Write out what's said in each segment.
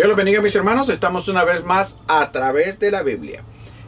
Dios los bendiga, mis hermanos. Estamos una vez más a través de la Biblia.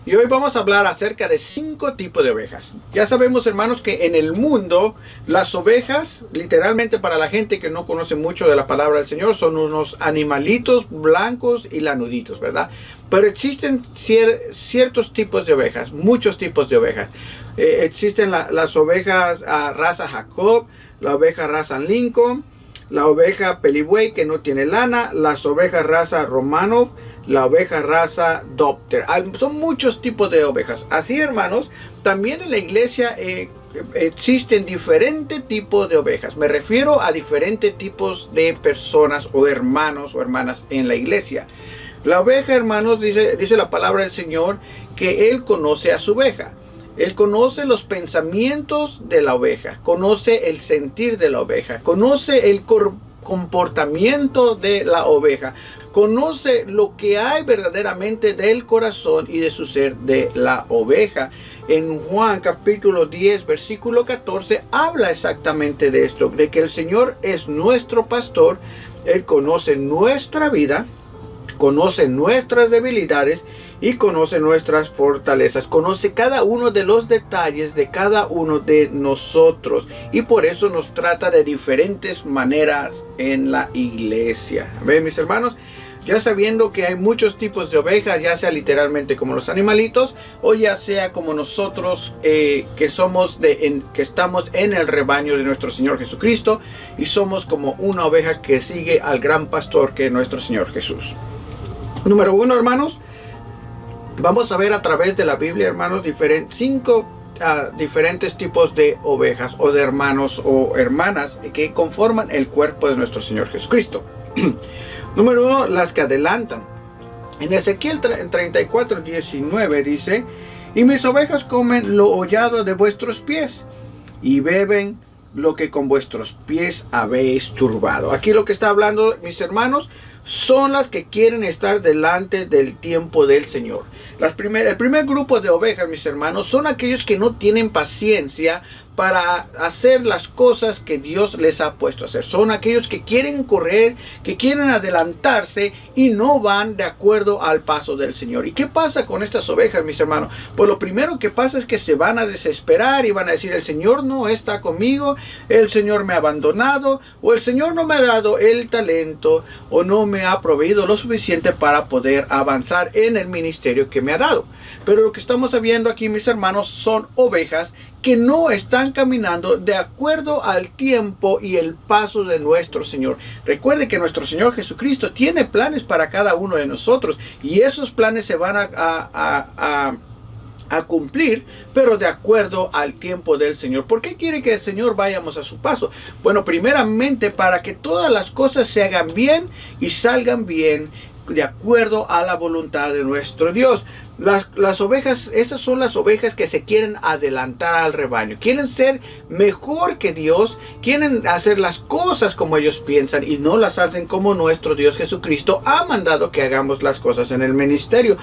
Y hoy vamos a hablar acerca de 5 tipos de ovejas. Ya sabemos, hermanos, que en el mundo las ovejas, literalmente para la gente que no conoce mucho de la palabra del Señor, son unos animalitos blancos y lanuditos, ¿verdad? Pero existen ciertos tipos de ovejas, muchos tipos de ovejas. Existen las ovejas raza Jacob, la oveja raza Lincoln, la oveja Pelibuey que no tiene lana, las ovejas raza Romanov, la oveja raza Dopter. Son muchos tipos de ovejas. Así, hermanos, también en la iglesia existen diferentes tipos de ovejas. Me refiero a diferentes tipos de personas o hermanos o hermanas en la iglesia. La oveja, hermanos, dice la palabra del Señor que Él conoce a su oveja. Él conoce los pensamientos de la oveja, conoce el sentir de la oveja, conoce el comportamiento de la oveja, conoce lo que hay verdaderamente del corazón y de su ser de la oveja. En Juan capítulo 10 versículo 14 habla exactamente de esto, de que el Señor es nuestro pastor. Él conoce nuestra vida, conoce nuestras debilidades y conoce nuestras fortalezas. Conoce cada uno de los detalles de cada uno de nosotros. Y por eso nos trata de diferentes maneras en la iglesia. ¿Ven, mis hermanos? Ya sabiendo que hay muchos tipos de ovejas, ya sea literalmente como los animalitos, o ya sea como nosotros que estamos en el rebaño de nuestro Señor Jesucristo y somos como una oveja que sigue al gran pastor que es nuestro Señor Jesús. Número 1, hermanos, vamos a ver a través de la Biblia, hermanos, 5 diferentes tipos de ovejas o de hermanos o hermanas que conforman el cuerpo de nuestro Señor Jesucristo. Número 1, las que adelantan. En Ezequiel 34:19 dice: y mis ovejas comen lo hollado de vuestros pies y beben lo que con vuestros pies habéis turbado. Aquí lo que está hablando, mis hermanos, son las que quieren estar delante del tiempo del Señor. El primer grupo de ovejas, mis hermanos, son aquellos que no tienen paciencia para hacer las cosas que Dios les ha puesto a hacer. Son aquellos que quieren correr, que quieren adelantarse y no van de acuerdo al paso del Señor. ¿Y qué pasa con estas ovejas, mis hermanos? Pues lo primero que pasa es que se van a desesperar y van a decir: el Señor no está conmigo, el Señor me ha abandonado, o el Señor no me ha dado el talento, o no me ha proveído lo suficiente para poder avanzar en el ministerio que me ha dado. Pero lo que estamos viendo aquí, mis hermanos, son ovejas que no están caminando de acuerdo al tiempo y el paso de nuestro Señor. Recuerde que nuestro Señor Jesucristo tiene planes para cada uno de nosotros, y esos planes se van a cumplir, pero de acuerdo al tiempo del Señor. ¿Por qué quiere que el Señor vayamos a su paso? Bueno, primeramente para que todas las cosas se hagan bien y salgan bien de acuerdo a la voluntad de nuestro Dios. Las ovejas, esas son las ovejas que se quieren adelantar al rebaño, quieren ser mejor que Dios, quieren hacer las cosas como ellos piensan y no las hacen como nuestro Dios Jesucristo ha mandado que hagamos las cosas en el ministerio.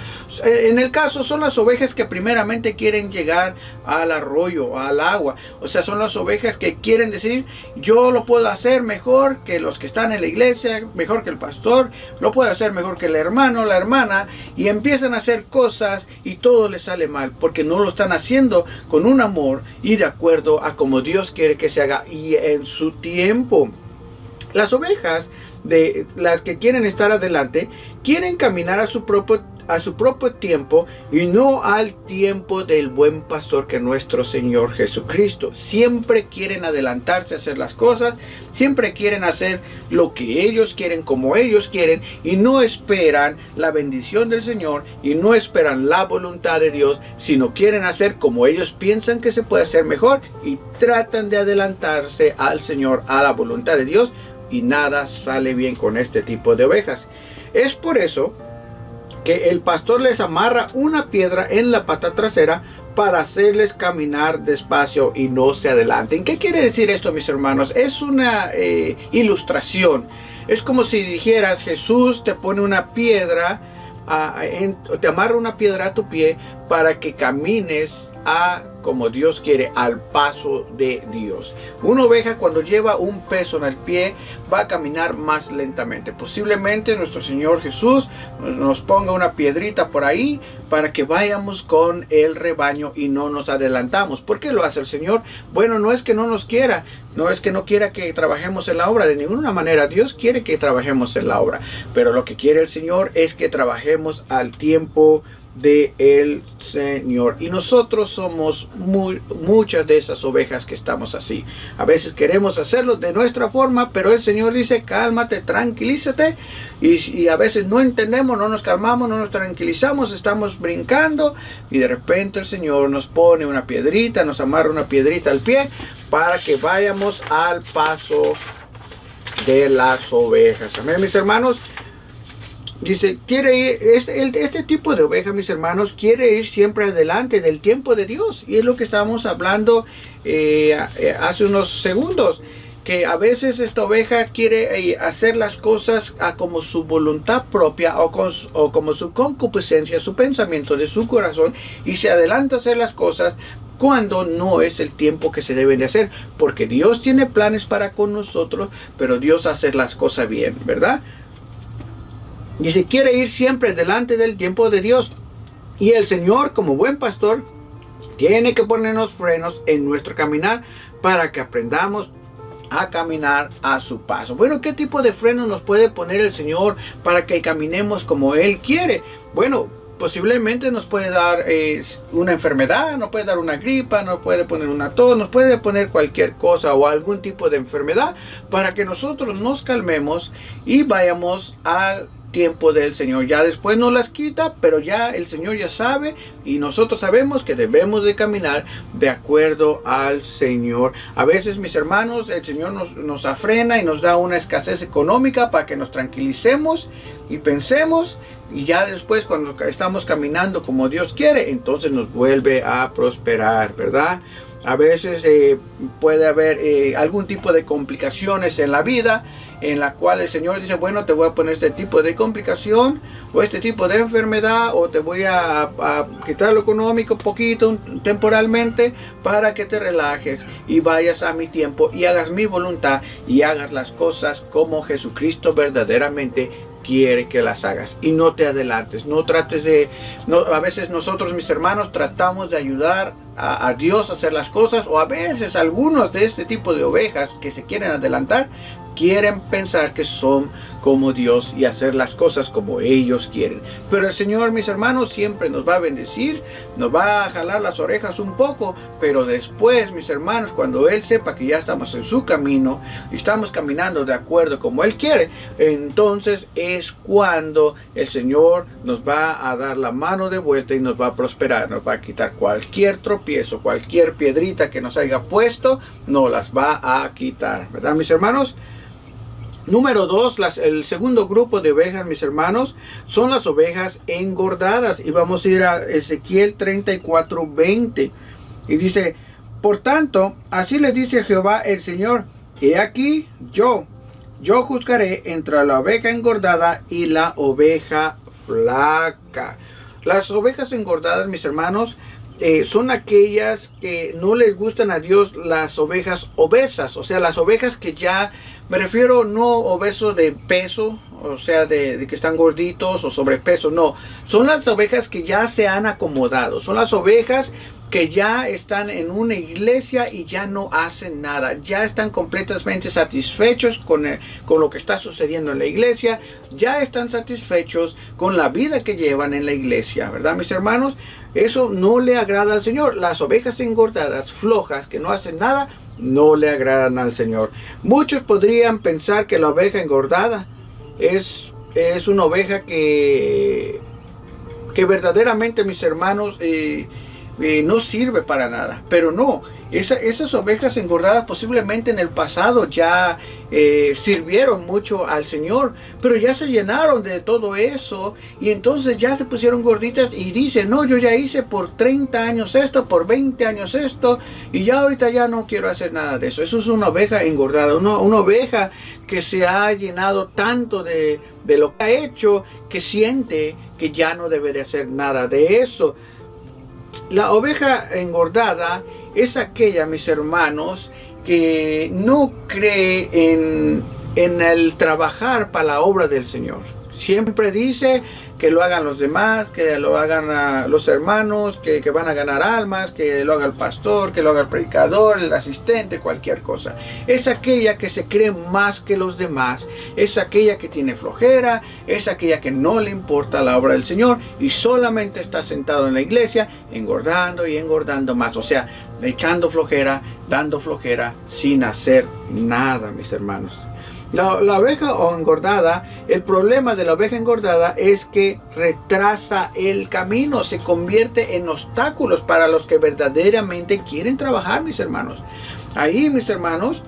En el caso, son las ovejas que primeramente quieren llegar al arroyo, al agua. O sea, son las ovejas que quieren decir: yo lo puedo hacer mejor que los que están en la iglesia, mejor que el pastor, lo puedo hacer mejor que el hermano, la hermana, y empiezan a hacer cosas y todo les sale mal porque no lo están haciendo con un amor y de acuerdo a como Dios quiere que se haga y en su tiempo. Las ovejas, de las que quieren estar adelante, quieren caminar a su propio tiempo y no al tiempo del buen pastor que es nuestro Señor Jesucristo. Siempre quieren adelantarse a hacer las cosas, siempre quieren hacer lo que ellos quieren, como ellos quieren, y no esperan la bendición del Señor y no esperan la voluntad de Dios, sino quieren hacer como ellos piensan que se puede hacer mejor y tratan de adelantarse al Señor, a la voluntad de Dios, y nada sale bien con este tipo de ovejas. Es por eso que el pastor les amarra una piedra en la pata trasera para hacerles caminar despacio y no se adelanten. ¿Qué quiere decir esto, mis hermanos? Es una ilustración. Es como si dijeras: Jesús te pone una piedra, te amarra una piedra a tu pie para que camines como Dios quiere, al paso de Dios. Una oveja cuando lleva un peso en el pie va a caminar más lentamente. Posiblemente nuestro Señor Jesús nos ponga una piedrita por ahí para que vayamos con el rebaño y no nos adelantamos. ¿Por qué lo hace el Señor? Bueno, no es que no nos quiera, no es que no quiera que trabajemos en la obra, de ninguna manera. Dios quiere que trabajemos en la obra, pero lo que quiere el Señor es que trabajemos al tiempo de el Señor. Y nosotros somos muchas de esas ovejas que estamos así. A veces queremos hacerlo de nuestra forma, pero el Señor dice: cálmate, tranquilízate. Y a veces no entendemos, no nos calmamos, no nos tranquilizamos, estamos brincando y de repente el Señor nos pone una piedrita, nos amarra una piedrita al pie para que vayamos al paso de las ovejas. Amén, mis hermanos. Dice, quiere ir, este tipo de oveja, mis hermanos, quiere ir siempre adelante del tiempo de Dios. Y es lo que estábamos hablando hace unos segundos. Que a veces esta oveja quiere hacer las cosas como su voluntad propia o como su concupiscencia, su pensamiento de su corazón. Y se adelanta a hacer las cosas cuando no es el tiempo que se deben de hacer. Porque Dios tiene planes para con nosotros, pero Dios hace las cosas bien, ¿verdad? Y se quiere ir siempre delante del tiempo de Dios. Y el Señor, como buen pastor, tiene que ponernos frenos en nuestro caminar para que aprendamos a caminar a su paso. Bueno, ¿qué tipo de frenos nos puede poner el Señor para que caminemos como Él quiere? Bueno, posiblemente nos puede dar una enfermedad, nos puede dar una gripa, nos puede poner una tos, nos puede poner cualquier cosa o algún tipo de enfermedad para que nosotros nos calmemos y vayamos al tiempo del Señor. Ya después nos las quita, pero ya el Señor ya sabe y nosotros sabemos que debemos de caminar de acuerdo al Señor. A veces, mis hermanos, el Señor nos afrena y nos da una escasez económica para que nos tranquilicemos y pensemos, y ya después cuando estamos caminando como Dios quiere, entonces nos vuelve a prosperar, ¿verdad? A veces puede haber algún tipo de complicaciones en la vida en la cual el Señor dice, bueno, te voy a poner este tipo de complicación o este tipo de enfermedad, o te voy a quitar lo económico poquito, temporalmente, para que te relajes y vayas a mi tiempo y hagas mi voluntad y hagas las cosas como Jesucristo verdaderamente quiere que las hagas, y no te adelantes, no trates de, a veces nosotros, mis hermanos, tratamos de ayudar a Dios a hacer las cosas, o a veces algunos de este tipo de ovejas que se quieren adelantar, quieren pensar que son como Dios y hacer las cosas como ellos quieren. Pero el Señor, mis hermanos, siempre nos va a bendecir, nos va a jalar las orejas un poco, pero después, mis hermanos, cuando Él sepa que ya estamos en su camino y estamos caminando de acuerdo como Él quiere, entonces es cuando el Señor nos va a dar la mano de vuelta y nos va a prosperar, nos va a quitar cualquier tropiezo, cualquier piedrita que nos haya puesto, nos las va a quitar, ¿verdad, mis hermanos? Número 2, el segundo grupo de ovejas, mis hermanos, son las ovejas engordadas. Y vamos a ir a Ezequiel 34:20. Y dice, por tanto, así le dice Jehová el Señor, he aquí yo juzgaré entre la oveja engordada y la oveja flaca. Las ovejas engordadas, mis hermanos, son aquellas que no les gustan a Dios, las ovejas obesas, o sea, las ovejas que ya, me refiero no obeso de peso, o sea, de que están gorditos o sobrepeso, no, son las ovejas que ya se han acomodado, son las ovejas que ya están en una iglesia y ya no hacen nada, ya están completamente satisfechos con lo que está sucediendo en la iglesia, ya están satisfechos con la vida que llevan en la iglesia, ¿verdad, mis hermanos? Eso no le agrada al Señor. Las ovejas engordadas, flojas, que no hacen nada, no le agradan al Señor. Muchos podrían pensar que la oveja engordada es una oveja que verdaderamente, mis hermanos, no sirve para nada, pero no, esas ovejas engordadas posiblemente en el pasado ya sirvieron mucho al Señor, pero ya se llenaron de todo eso y entonces ya se pusieron gorditas y dicen, no, yo ya hice por 30 años esto, por 20 años esto, y ya ahorita ya no quiero hacer nada de eso. Eso es una oveja engordada, una oveja que se ha llenado tanto de lo que ha hecho, que siente que ya no debe de hacer nada de eso. La oveja engordada es aquella, mis hermanos, que no cree en el trabajar para la obra del Señor. Siempre dice que lo hagan los demás, que lo hagan los hermanos, que van a ganar almas, que lo haga el pastor, que lo haga el predicador, el asistente, cualquier cosa. Es aquella que se cree más que los demás, es aquella que tiene flojera, es aquella que no le importa la obra del Señor y solamente está sentado en la iglesia engordando y engordando más. O sea, echando flojera, dando flojera, sin hacer nada, mis hermanos. La oveja engordada, el problema de la oveja engordada es que retrasa el camino, se convierte en obstáculos para los que verdaderamente quieren trabajar, mis hermanos. Ahí, mis hermanos,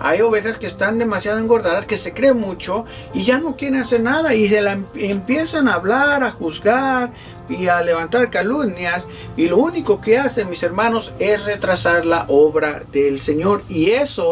hay ovejas que están demasiado engordadas, que se creen mucho y ya no quieren hacer nada y empiezan a hablar, a juzgar y a levantar calumnias, y lo único que hacen, mis hermanos, es retrasar la obra del Señor, y esa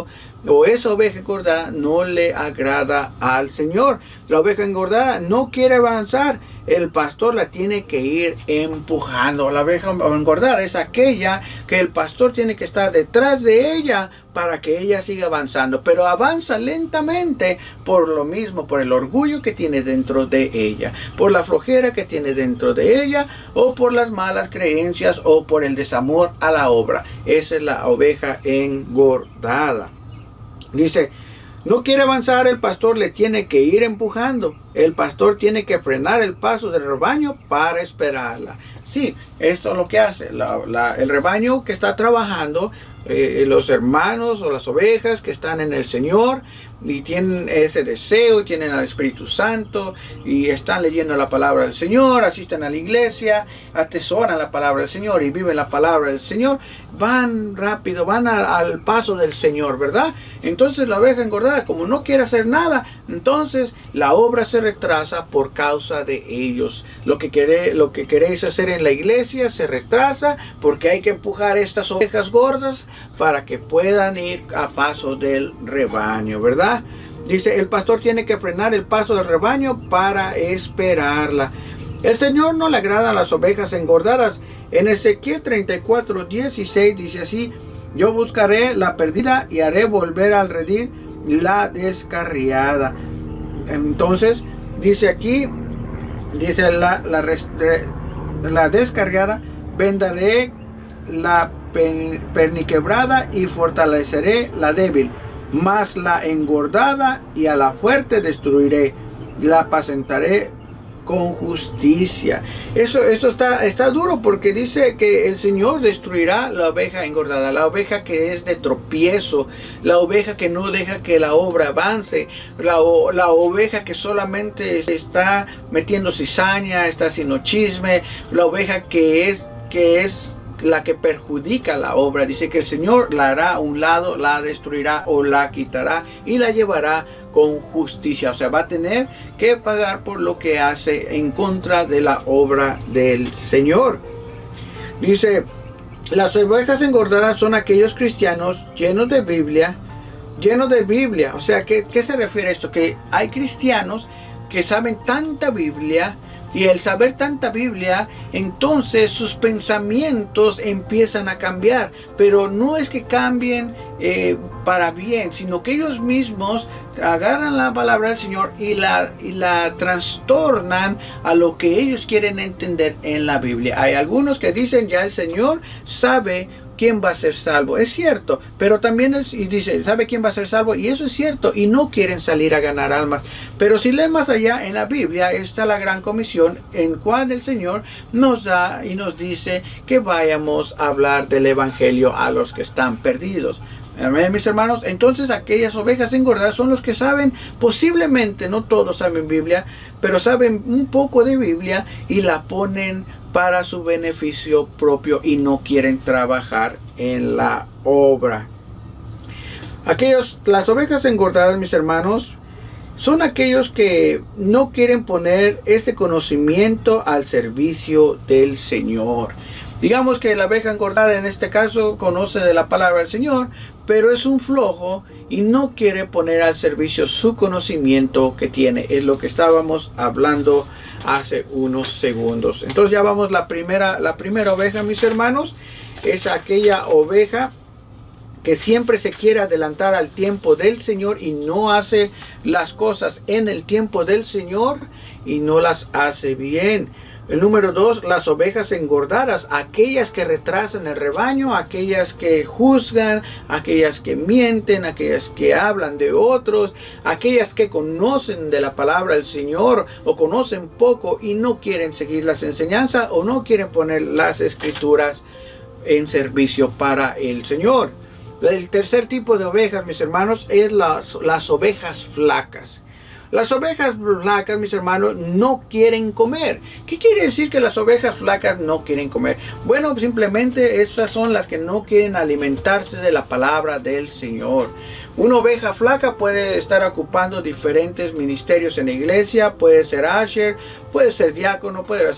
oveja engordada no le agrada al Señor. La oveja engordada no quiere avanzar, el pastor la tiene que ir empujando. La oveja engordada es aquella que el pastor tiene que estar detrás de ella para que ella siga avanzando, pero avanza lentamente por lo mismo, por el orgullo que tiene dentro de ella, por la flojera que tiene dentro de ella, o por las malas creencias, o por el desamor a la obra. Esa es la oveja engordada. Dice, no quiere avanzar, el pastor le tiene que ir empujando. El pastor tiene que frenar el paso del rebaño para esperarla. Sí, esto es lo que hace. El rebaño que está trabajando, los hermanos o las ovejas que están en el Señor y tienen ese deseo, tienen al Espíritu Santo y están leyendo la palabra del Señor, asisten a la iglesia, atesoran la palabra del Señor y viven la palabra del Señor, van rápido, van al paso del Señor, ¿verdad? Entonces la oveja engordada, como no quiere hacer nada, entonces la obra se retrasa por causa de ellos. Lo que queréis hacer en la iglesia se retrasa porque hay que empujar estas ovejas gordas para que puedan ir a paso del rebaño, ¿verdad? Dice, el pastor tiene que frenar el paso del rebaño para esperarla. El Señor no le agrada a las ovejas engordadas. En Ezequiel 34:16 dice así, yo buscaré la perdida y haré volver al redil la descarriada. Entonces, dice aquí, dice la descarriada, vendaré la perniquebrada y fortaleceré la débil, mas la engordada y a la fuerte destruiré, la apacentaré con justicia. Esto está duro porque dice que el Señor destruirá la oveja engordada, la oveja que es de tropiezo, la oveja que no deja que la obra avance, la oveja que solamente está metiendo cizaña, está haciendo chisme, la oveja que es la que perjudica la obra. Dice que el Señor la hará a un lado, la destruirá o la quitará y la llevará con justicia. O sea, va a tener que pagar por lo que hace en contra de la obra del Señor. Dice, las ovejas engordadas son aquellos cristianos llenos de Biblia. O sea, ¿qué se refiere a esto? Que hay cristianos que saben tanta Biblia, y el saber tanta Biblia, entonces sus pensamientos empiezan a cambiar. Pero no es que cambien para bien, sino que ellos mismos agarran la palabra del Señor y la trastornan a lo que ellos quieren entender en la Biblia. Hay algunos que dicen, ya el Señor sabe quién va a ser salvo. Es cierto, pero también dice, sabe quién va a ser salvo, y eso es cierto, y no quieren salir a ganar almas. Pero si leen más allá en la Biblia, está la gran comisión en cual el Señor nos da y nos dice que vayamos a hablar del evangelio a los que están perdidos. Amén, mis hermanos. Entonces aquellas ovejas engordadas son los que saben, posiblemente no todos saben Biblia, pero saben un poco de Biblia y la ponen para su beneficio propio y no quieren trabajar en la obra. Las ovejas engordadas, mis hermanos, son aquellos que no quieren poner este conocimiento al servicio del Señor. Digamos que la oveja engordada en este caso conoce de la palabra del Señor, pero es un flojo y no quiere poner al servicio su conocimiento que tiene. Es lo que estábamos hablando hace unos segundos. Entonces ya vamos la primera oveja, mis hermanos, es aquella oveja que siempre se quiere adelantar al tiempo del Señor y no hace las cosas en el tiempo del Señor y no las hace bien. El número 2, las ovejas engordadas, aquellas que retrasan el rebaño, aquellas que juzgan, aquellas que mienten, aquellas que hablan de otros, aquellas que conocen de la palabra del Señor o conocen poco y no quieren seguir las enseñanzas o no quieren poner las escrituras en servicio para el Señor. El tercer tipo de ovejas, mis hermanos, es las ovejas flacas. Las ovejas flacas, mis hermanos, no quieren comer. ¿Qué quiere decir que las ovejas flacas no quieren comer? Bueno, simplemente esas son las que no quieren alimentarse de la palabra del Señor. Una oveja flaca puede estar ocupando diferentes ministerios en la iglesia, puede ser usher, puede ser diácono, puede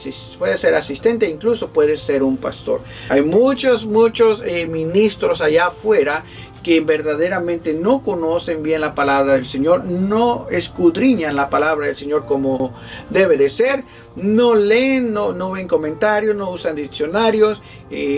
ser asistente, incluso puede ser un pastor. Hay muchos ministros allá afuera que verdaderamente no conocen bien la palabra del Señor, no escudriñan la palabra del Señor como debe de ser, no leen, no ven comentarios, no usan diccionarios,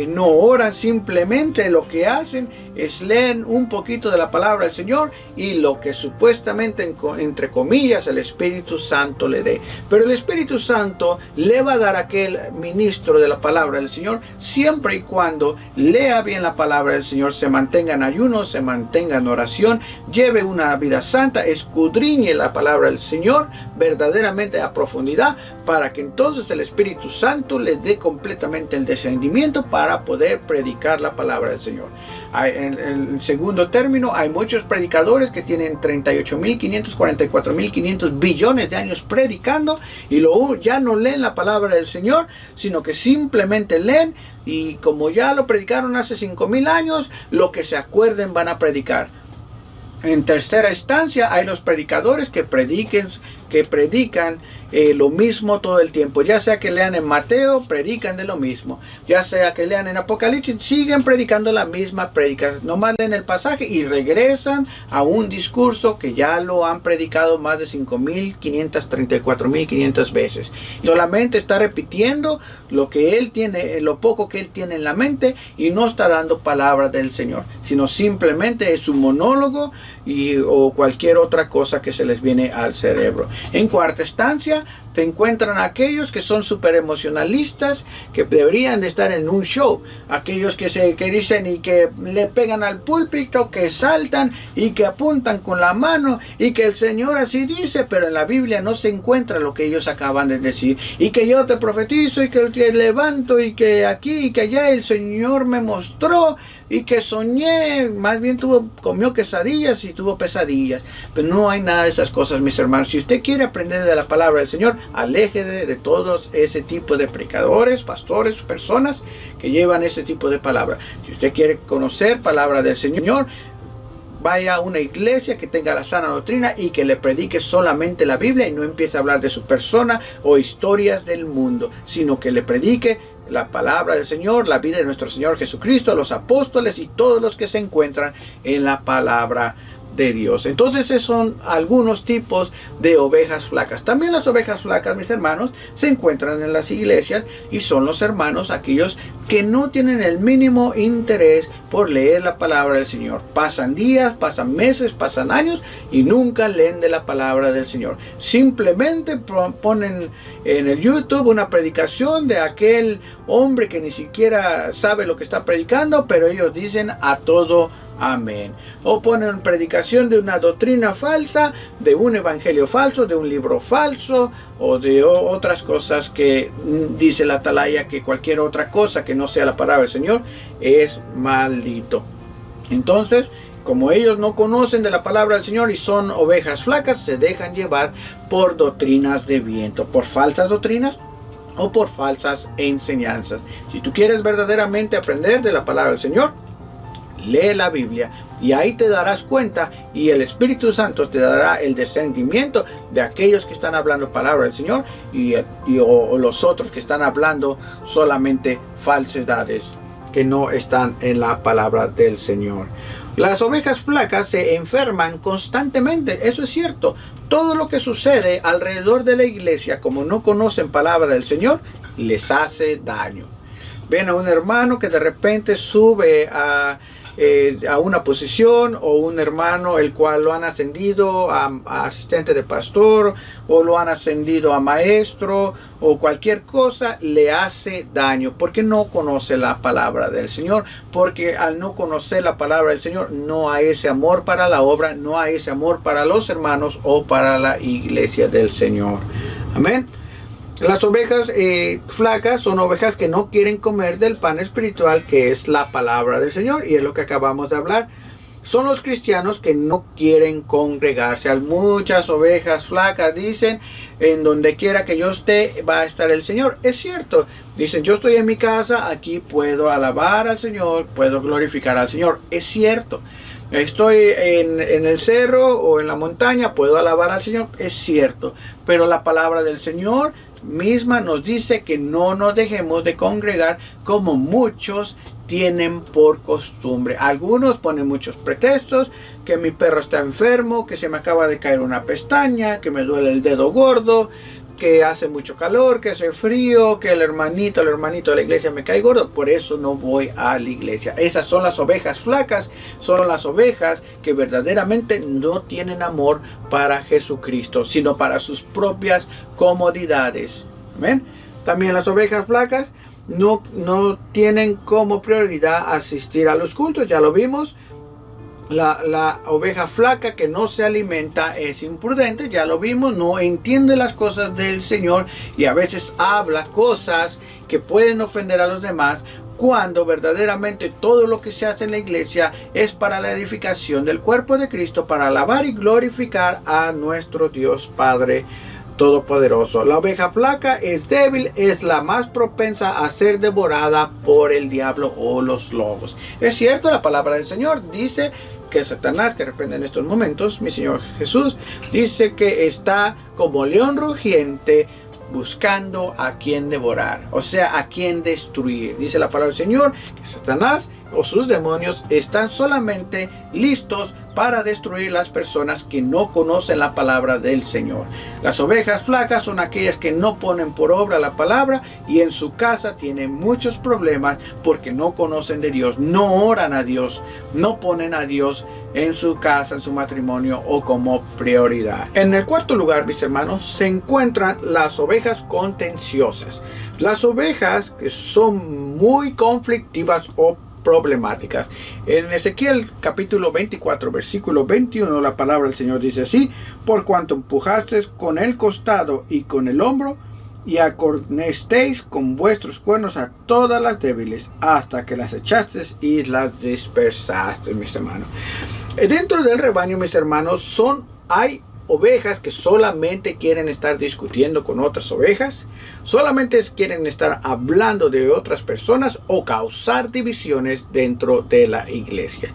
no oran, simplemente lo que hacen es leen un poquito de la palabra del Señor y lo que supuestamente, entre comillas, el Espíritu Santo le dé. Pero el Espíritu Santo le va a dar a aquel ministro de la palabra del Señor siempre y cuando lea bien la palabra del Señor, se mantenga en ayuno, se mantenga en oración, lleve una vida santa, escudriñe la palabra del Señor verdaderamente a profundidad, para que entonces el Espíritu Santo le dé completamente el discernimiento para poder predicar la palabra del Señor. En segundo término, hay muchos predicadores que tienen 38.500, 44.500 billones de años predicando y ya no leen la palabra del Señor, sino que simplemente leen, y como ya lo predicaron hace 5.000 años, lo que se acuerden van a predicar. En tercera instancia, hay los predicadores que predican lo mismo todo el tiempo. Ya sea que lean en Mateo, predican de lo mismo. Ya sea que lean en Apocalipsis, siguen predicando la misma prédica. Nomás leen el pasaje y regresan a un discurso que ya lo han predicado más de 5.500, 34.500 veces. Solamente está repitiendo lo que él tiene, lo poco que él tiene en la mente, y no está dando palabra del Señor, sino simplemente es un monólogo o cualquier otra cosa que se les viene al cerebro. En cuarta instancia, te encuentran aquellos que son súper emocionalistas, que deberían de estar en un show. Aquellos que dicen y que le pegan al púlpito, que saltan y que apuntan con la mano y que el Señor así dice, pero en la Biblia no se encuentra lo que ellos acaban de decir. Y que yo te profetizo y que te levanto y que aquí y que allá el Señor me mostró y que soñé, más bien comió quesadillas y tuvo pesadillas. Pero no hay nada de esas cosas, mis hermanos. Si usted quiere aprender de la palabra del Señor, aléjese de todos ese tipo de predicadores, pastores, personas que llevan ese tipo de palabra. Si usted quiere conocer palabra del Señor, vaya a una iglesia que tenga la sana doctrina y que le predique solamente la Biblia y no empiece a hablar de su persona o historias del mundo, sino que le predique la palabra del Señor, la vida de nuestro Señor Jesucristo, los apóstoles y todos los que se encuentran en la palabra de Dios. Entonces esos son algunos tipos de ovejas flacas. También las ovejas flacas, mis hermanos, se encuentran en las iglesias y son los hermanos aquellos que no tienen el mínimo interés por leer la palabra del Señor. Pasan días, pasan meses, pasan años y nunca leen de la palabra del Señor. Simplemente ponen en el YouTube una predicación de aquel hombre que ni siquiera sabe lo que está predicando, pero ellos dicen a todo amén. O ponen predicación de una doctrina falsa, de un evangelio falso, de un libro falso, o de otras cosas que dice la atalaya, que cualquier otra cosa que no sea la palabra del Señor es maldito. Entonces, como ellos no conocen de la palabra del Señor y son ovejas flacas, se dejan llevar por doctrinas de viento, por falsas doctrinas o por falsas enseñanzas. Si tú quieres verdaderamente aprender de la palabra del Señor, lee la Biblia Y ahí te darás cuenta y el Espíritu Santo te dará el discernimiento de aquellos que están hablando palabra del Señor o los otros que están hablando solamente falsedades que no están en la palabra del Señor. Las ovejas flacas se enferman constantemente, eso es cierto. Todo lo que sucede alrededor de la iglesia, como no conocen palabra del Señor, les hace daño. Ven a un hermano que de repente sube a una posición, o un hermano el cual lo han ascendido a asistente de pastor, o lo han ascendido a maestro, o cualquier cosa, le hace daño porque no conoce la palabra del Señor. Porque al no conocer la palabra del Señor, no hay ese amor para la obra, no hay ese amor para los hermanos o para la iglesia del Señor. Amén. Las ovejas flacas son ovejas que no quieren comer del pan espiritual, que es la palabra del Señor, y es lo que acabamos de hablar. Son los cristianos que no quieren congregarse. Hay muchas ovejas flacas, dicen, en donde quiera que yo esté, va a estar el Señor. Es cierto, dicen, yo estoy en mi casa, aquí puedo alabar al Señor, puedo glorificar al Señor. Es cierto. Estoy en el cerro o en la montaña, puedo alabar al Señor. Es cierto, pero la palabra del Señor misma nos dice que no nos dejemos de congregar como muchos tienen por costumbre. Algunos ponen muchos pretextos, que mi perro está enfermo, que se me acaba de caer una pestaña, que me duele el dedo gordo, que hace mucho calor, que hace frío, que el hermanito de la iglesia me cae gordo, por eso no voy a la iglesia. Esas son las ovejas flacas, son las ovejas que verdaderamente no tienen amor para Jesucristo, sino para sus propias comodidades. ¿Ven? También las ovejas flacas no tienen como prioridad asistir a los cultos, ya lo vimos. La oveja flaca que no se alimenta es imprudente, ya lo vimos, no entiende las cosas del Señor y a veces habla cosas que pueden ofender a los demás, cuando verdaderamente todo lo que se hace en la iglesia es para la edificación del cuerpo de Cristo, para alabar y glorificar a nuestro Dios Padre Todopoderoso. La oveja flaca es débil, es la más propensa a ser devorada por el diablo o los lobos. Es cierto, la palabra del Señor dice que Satanás, que reprende en estos momentos, mi Señor Jesús, dice que está como león rugiente buscando a quien devorar, o sea, a quien destruir. Dice la palabra del Señor que Satanás o sus demonios están solamente listos para destruir las personas que no conocen la palabra del Señor. Las ovejas flacas son aquellas que no ponen por obra la palabra y en su casa tienen muchos problemas porque no conocen de Dios, no oran a Dios, no ponen a Dios en su casa, en su matrimonio o como prioridad. En el cuarto lugar, mis hermanos, se encuentran las ovejas contenciosas. Las ovejas que son muy conflictivas o problemáticas. En Ezequiel capítulo 24 versículo 21 la palabra del Señor dice así: por cuanto empujaste con el costado y con el hombro y acornesteis con vuestros cuernos a todas las débiles hasta que las echasteis y las dispersasteis, mis hermanos. Dentro del rebaño, mis hermanos, hay ovejas que solamente quieren estar discutiendo con otras ovejas, solamente quieren estar hablando de otras personas o causar divisiones dentro de la iglesia.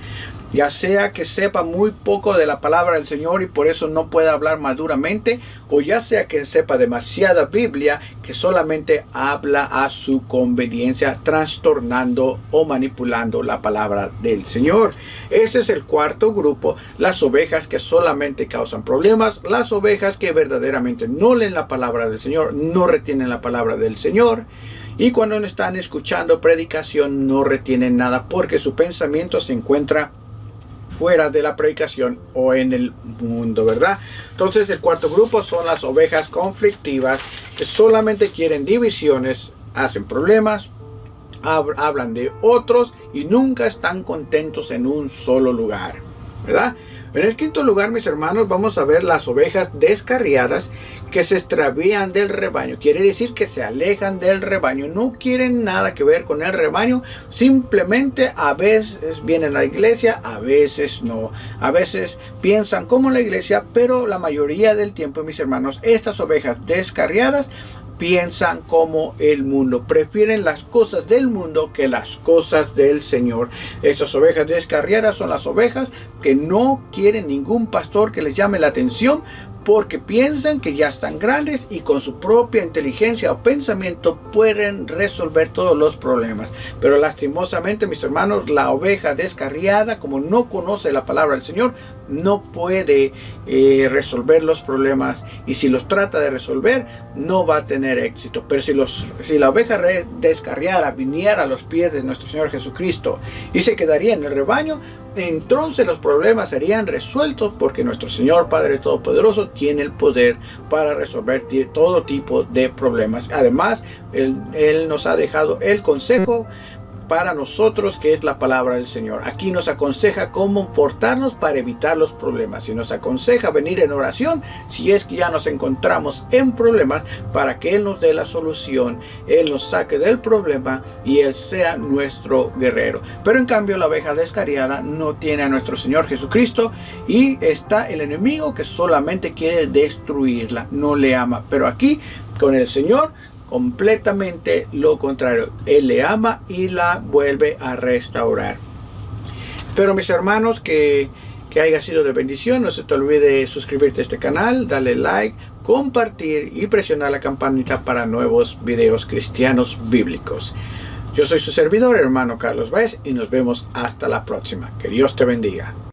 Ya sea que sepa muy poco de la palabra del Señor y por eso no pueda hablar maduramente, o ya sea que sepa demasiada Biblia que solamente habla a su conveniencia, trastornando o manipulando la palabra del Señor. Este es el cuarto grupo, las ovejas que solamente causan problemas, las ovejas que verdaderamente no leen la palabra del Señor, no retienen la palabra del Señor. Y cuando están escuchando predicación no retienen nada porque su pensamiento se encuentra fuera de la predicación o en el mundo, ¿verdad? Entonces el cuarto grupo son las ovejas conflictivas que solamente quieren divisiones, hacen problemas, hablan de otros y nunca están contentos en un solo lugar, ¿verdad? En el quinto lugar, mis hermanos, vamos a ver las ovejas descarriadas que se extravían del rebaño. Quiere decir que se alejan del rebaño, no quieren nada que ver con el rebaño, simplemente a veces vienen a la iglesia, a veces no. A veces piensan como la iglesia, pero la mayoría del tiempo, mis hermanos, estas ovejas descarriadas piensan como el mundo, prefieren las cosas del mundo que las cosas del Señor. Esas ovejas descarriadas son las ovejas que no quieren ningún pastor que les llame la atención, porque piensan que ya están grandes y con su propia inteligencia o pensamiento pueden resolver todos los problemas. Pero lastimosamente, mis hermanos, la oveja descarriada, como no conoce la palabra del Señor, no puede resolver los problemas, y si los trata de resolver no va a tener éxito. Pero si la oveja descarriada viniera a los pies de nuestro Señor Jesucristo y se quedaría en el rebaño, entonces los problemas serían resueltos, porque nuestro Señor Padre Todopoderoso tiene el poder para resolver todo tipo de problemas. Además, Él nos ha dejado el consejo para nosotros, que es la palabra del Señor. Aquí nos aconseja cómo portarnos para evitar los problemas, y nos aconseja venir en oración si es que ya nos encontramos en problemas, para que Él nos dé la solución, Él nos saque del problema y Él sea nuestro guerrero. Pero en cambio, la oveja descarriada no tiene a nuestro Señor Jesucristo, y está el enemigo que solamente quiere destruirla, no le ama. Pero aquí con el Señor, completamente lo contrario, Él le ama y la vuelve a restaurar. Espero, mis hermanos, que haya sido de bendición. No se te olvide suscribirte a este canal, darle like, compartir y presionar la campanita para nuevos videos cristianos bíblicos. Yo soy su servidor, hermano Carlos Báez, y nos vemos hasta la próxima. Que Dios te bendiga.